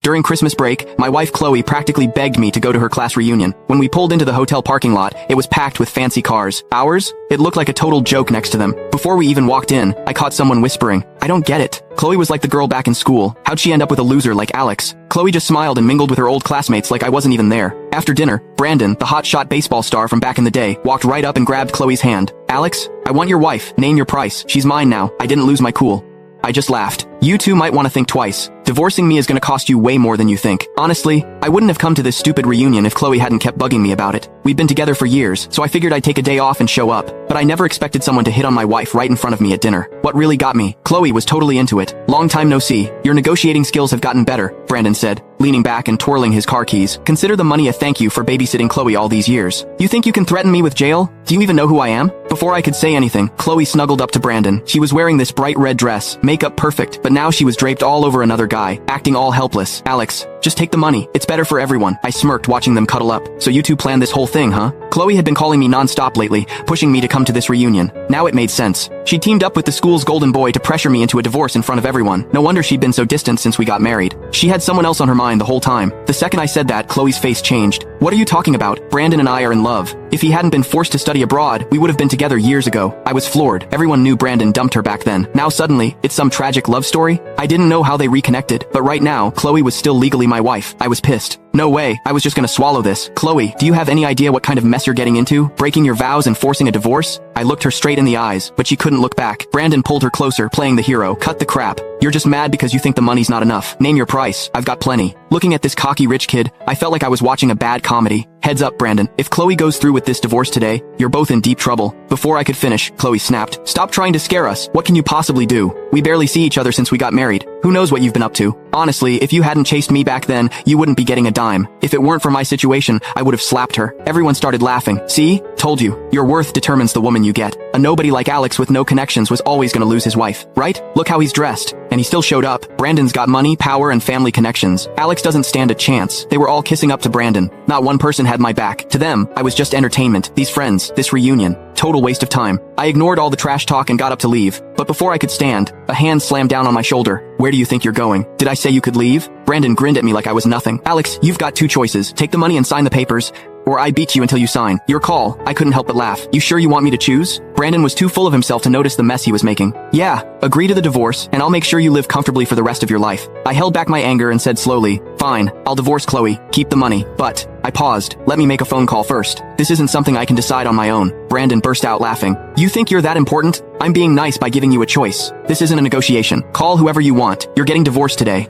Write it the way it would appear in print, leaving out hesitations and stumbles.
During Christmas break, my wife Chloe practically begged me to go to her class reunion. When we pulled into the hotel parking lot, it was packed with fancy cars. Ours? It looked like a total joke next to them. Before we even walked in, I caught someone whispering, "I don't get it. Chloe was like the girl back in school. How'd she end up with a loser like Alex?" Chloe just smiled and mingled with her old classmates like I wasn't even there. After dinner, Brandon, the hotshot baseball star from back in the day, walked right up and grabbed Chloe's hand. "Alex, I want your wife. Name your price. She's mine now. I didn't lose my cool." I just laughed. "You two might want to think twice. Divorcing me is gonna cost you way more than you think." Honestly, I wouldn't have come to this stupid reunion if Chloe hadn't kept bugging me about it. We'd been together for years, so I figured I'd take a day off and show up. But I never expected someone to hit on my wife right in front of me at dinner. What really got me? Chloe was totally into it. "Long time no see. Your negotiating skills have gotten better," Brandon said, leaning back and twirling his car keys. "Consider the money a thank you for babysitting Chloe all these years. You think you can threaten me with jail? Do you even know who I am?" Before I could say anything, Chloe snuggled up to Brandon. She was wearing this bright red dress, makeup perfect, but now she was draped all over another guy, acting all helpless. "Alex, just take the money. It's better for everyone." I smirked watching them cuddle up. "So you two planned this whole thing, huh?" Chloe had been calling me non-stop lately, pushing me to come to this reunion. Now it made sense. She teamed up with the school's golden boy to pressure me into a divorce in front of everyone. No wonder she'd been so distant since we got married. She had someone else on her mind the whole time. The second I said that, Chloe's face changed. "What are you talking about? Brandon and I are in love. If he hadn't been forced to study abroad, we would have been together years ago." I was floored. Everyone knew Brandon dumped her back then. Now suddenly, it's some tragic love story? I didn't know how they reconnected, but right now, Chloe was still legally my wife. I was pissed. No way, I was just gonna swallow this. "Chloe, do you have any idea what kind of mess you're getting into? Breaking your vows and forcing a divorce?" I looked her straight in the eyes, but she couldn't look back. Brandon pulled her closer, playing the hero. "Cut the crap. You're just mad because you think the money's not enough. Name your price. I've got plenty." Looking at this cocky rich kid, I felt like I was watching a bad comedy. "Heads up, Brandon. If Chloe goes through with this divorce today, you're both in deep trouble." Before I could finish, Chloe snapped, "Stop trying to scare us. What can you possibly do? We barely see each other since we got married. Who knows what you've been up to? Honestly, if you hadn't chased me back then, you wouldn't be getting a dime. If it weren't for my situation, I would have slapped her." Everyone started laughing. "See? Told you. Your worth determines the woman you get. A nobody like Alex with no connections was always gonna lose his wife, right? Look how he's dressed." And he still showed up. Brandon's got money, power, and family connections. Alex doesn't stand a chance. They were all kissing up to Brandon. Not one person had my back. To them, I was just entertainment. These friends, this reunion. Total waste of time. I ignored all the trash talk and got up to leave. But before I could stand, a hand slammed down on my shoulder. "Where do you think you're going? Did I say you could leave?" Brandon grinned at me like I was nothing. "Alex, you've got two choices. Take the money and sign the papers, or I beat you until you sign. Your call." I couldn't help but laugh. "You sure you want me to choose?" Brandon was too full of himself to notice the mess he was making. "Yeah, agree to the divorce, and I'll make sure you live comfortably for the rest of your life." I held back my anger and said slowly, "Fine, I'll divorce Chloe. Keep the money. But..." I paused. "Let me make a phone call first. This isn't something I can decide on my own." Brandon burst out laughing. "You think you're that important? I'm being nice by giving you a choice. This isn't a negotiation. Call whoever you want. You're getting divorced today."